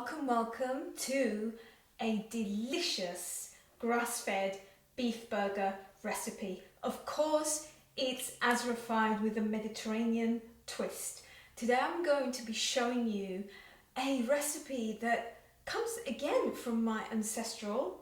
Welcome to a delicious grass-fed beef burger recipe. Of course, it's Azra-fied with a Mediterranean twist. Today I'm going to be showing you a recipe that comes again from my ancestral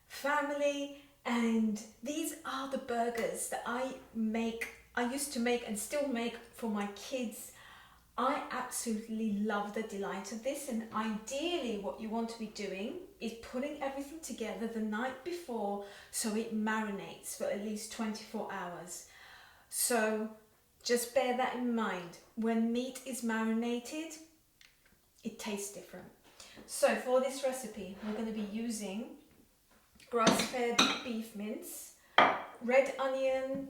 family, and these are the burgers that I used to make and still make for my kids. I absolutely love the delight of this, and ideally what you want to be doing is putting everything together the night before so it marinates for at least 24 hours. So just bear that in mind. When meat is marinated, it tastes different. So for this recipe, we're going to be using grass-fed beef mince, red onion,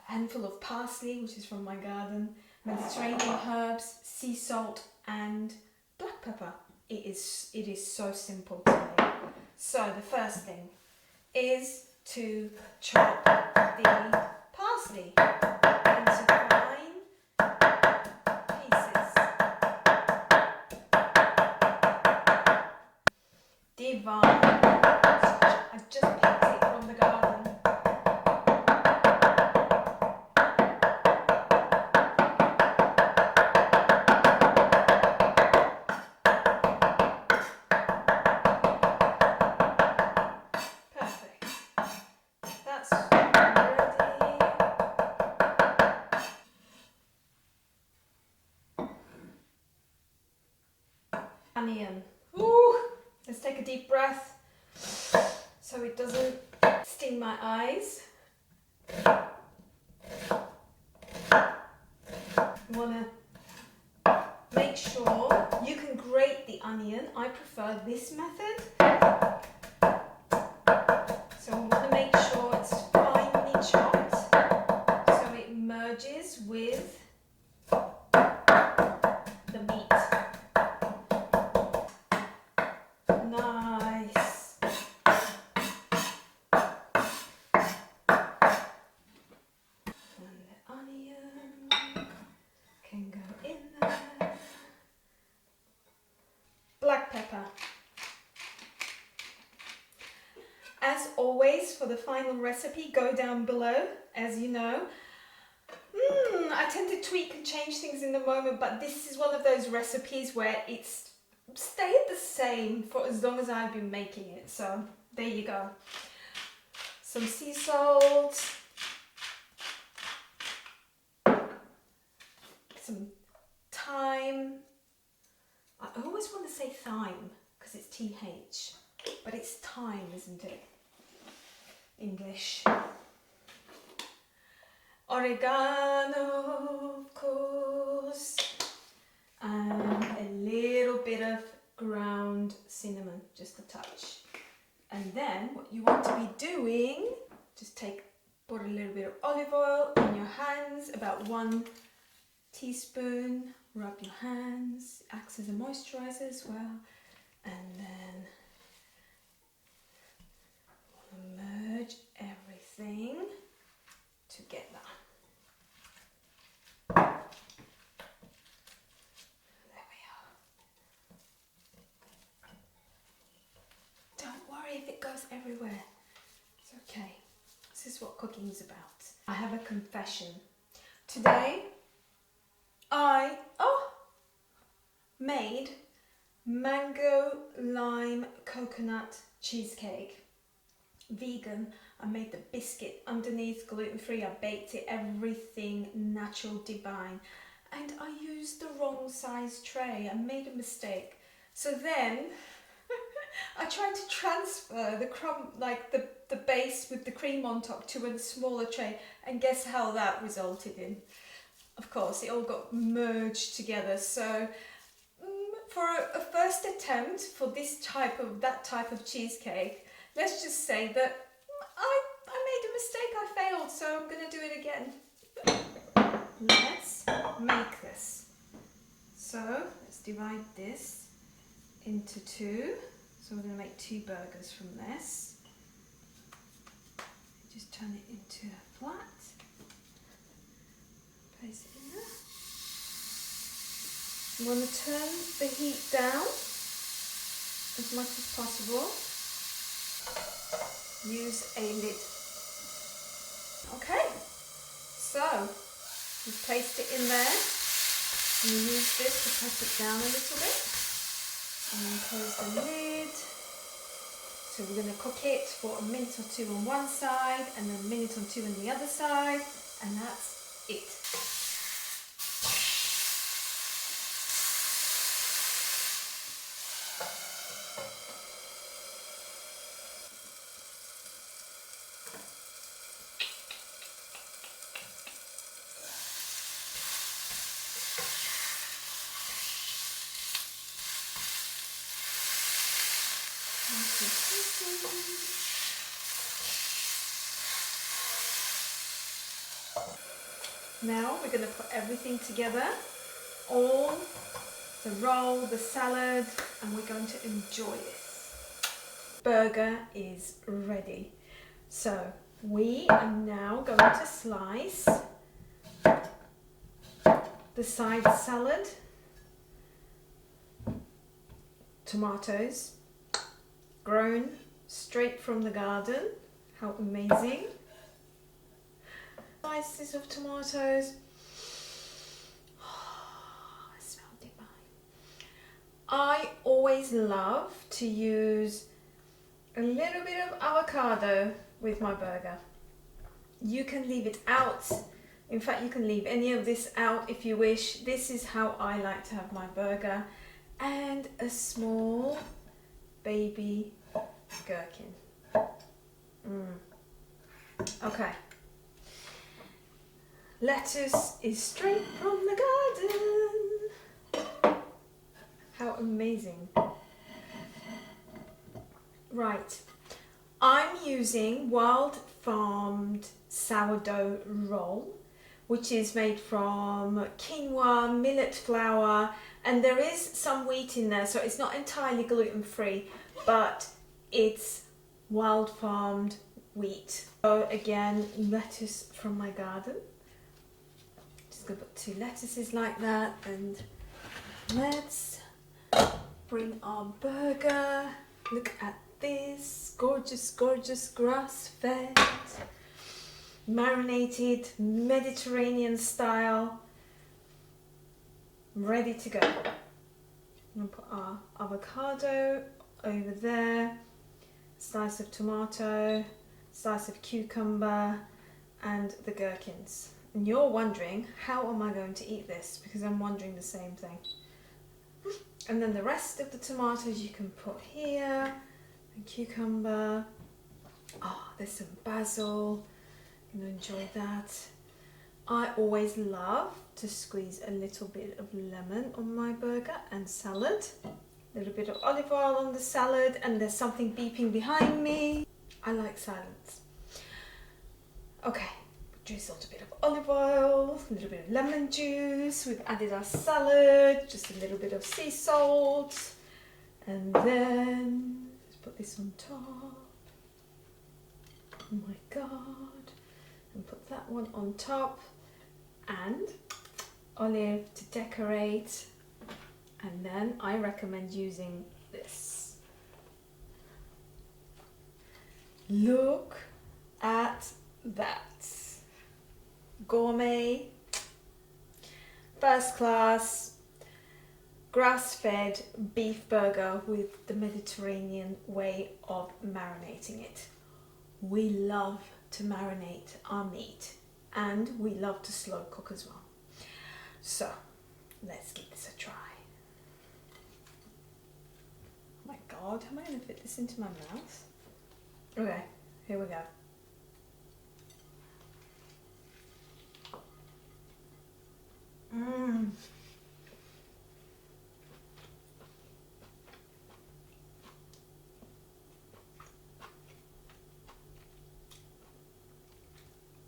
a handful of parsley, which is from my garden, Mediterranean herbs, sea salt and black pepper. It is so simple to make. So the first thing is to chop the parsley into fine pieces. Divine. I just picked it from the garden. Onion. Ooh, let's take a deep breath so it doesn't sting my eyes. You want to make sure you can grate the onion. I prefer this method. So we want to make sure it's finely chopped so it merges with the meat. Nice. And the onion can go in there. Black pepper. As always, for the final recipe, go down below, as you know. I tend to tweak and change things in the moment, but this is one of those recipes where it's stayed the same for as long as I've been making it. So there you go. Some sea salt, some thyme. I always want to say thyme because it's TH, but it's thyme, isn't it? English. Oregano, of course, and a little bit of ground cinnamon, just a touch. And then what you want to be doing, just put a little bit of olive oil in your hands, about 1 teaspoon, rub your hands, acts as a moisturizer as well, and then merge everything together. If it goes everywhere, it's okay. This is what cooking is about. I have a confession. Today I made mango lime coconut cheesecake. Vegan. I made the biscuit underneath, gluten-free. I baked it, everything natural, divine. And I used the wrong size tray. I made a mistake. So then I tried to transfer the crumb, like the base with the cream on top, to a smaller tray, and guess how that resulted in? Of course, it all got merged together. So for a first attempt for that type of cheesecake, let's just say that I made a mistake, I failed, so I'm going to do it again. Let's make this. So let's divide this into 2. So we're going to make 2 burgers from this. Just turn it into a flat. Place it in there. You want to turn the heat down as much as possible. Use a lid. Okay, so we've placed it in there. And we use this to press it down a little bit. And then close the lid. So we're going to cook it for a minute or two on one side and then a minute or two on the other side, and that's it. Now we're going to put everything together, all the roll, the salad, and we're going to enjoy this. Burger is ready. So we are now going to slice the side salad, tomatoes, grown straight from the garden. How amazing. Slices of tomatoes. Oh, I smell divine. I always love to use a little bit of avocado with my burger. You can leave it out. In fact, you can leave any of this out if you wish. This is how I like to have my burger. And a small baby gherkin. Okay. Lettuce is straight from the garden. How amazing. Right. I'm using wild farmed sourdough roll, which is made from quinoa, millet flour, and there is some wheat in there, so it's not entirely gluten-free, but it's wild farmed wheat. So again, lettuce from my garden. Just gonna put 2 lettuces like that, and let's bring our burger. Look at this, gorgeous, gorgeous grass-fed, marinated Mediterranean style, ready to go. I'm gonna put our avocado over there, slice of tomato, slice of cucumber, and the gherkins. And you're wondering, how am I going to eat this? Because I'm wondering the same thing. And then the rest of the tomatoes you can put here, and cucumber. Oh, there's some basil. I'm gonna enjoy that. I always love to squeeze a little bit of lemon on my burger and salad. A little bit of olive oil on the salad, and there's something beeping behind me. I like silence. Okay, drizzled a bit of olive oil, a little bit of lemon juice. We've added our salad, just a little bit of sea salt, and then let's put this on top. Oh my god. And put that one on top, and olive to decorate. And then I recommend using this. Look at that. Gourmet, first class, grass-fed beef burger with the Mediterranean way of marinating it. We love to marinate our meat, and we love to slow cook as well. So let's give this a try. Oh my god, how am I going to fit this into my mouth? Okay, here we go.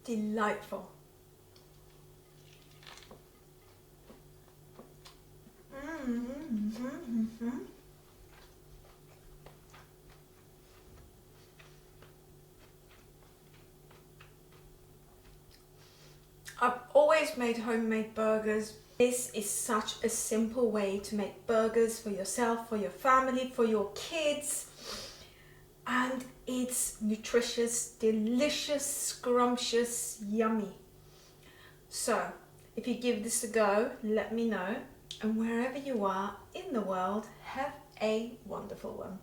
Delightful. I've always made homemade burgers This is such a simple way to make burgers for yourself, for your family, for your kids. And it's nutritious, delicious, scrumptious, yummy. So if you give this a go, let me know. And wherever you are in the world, have a wonderful one.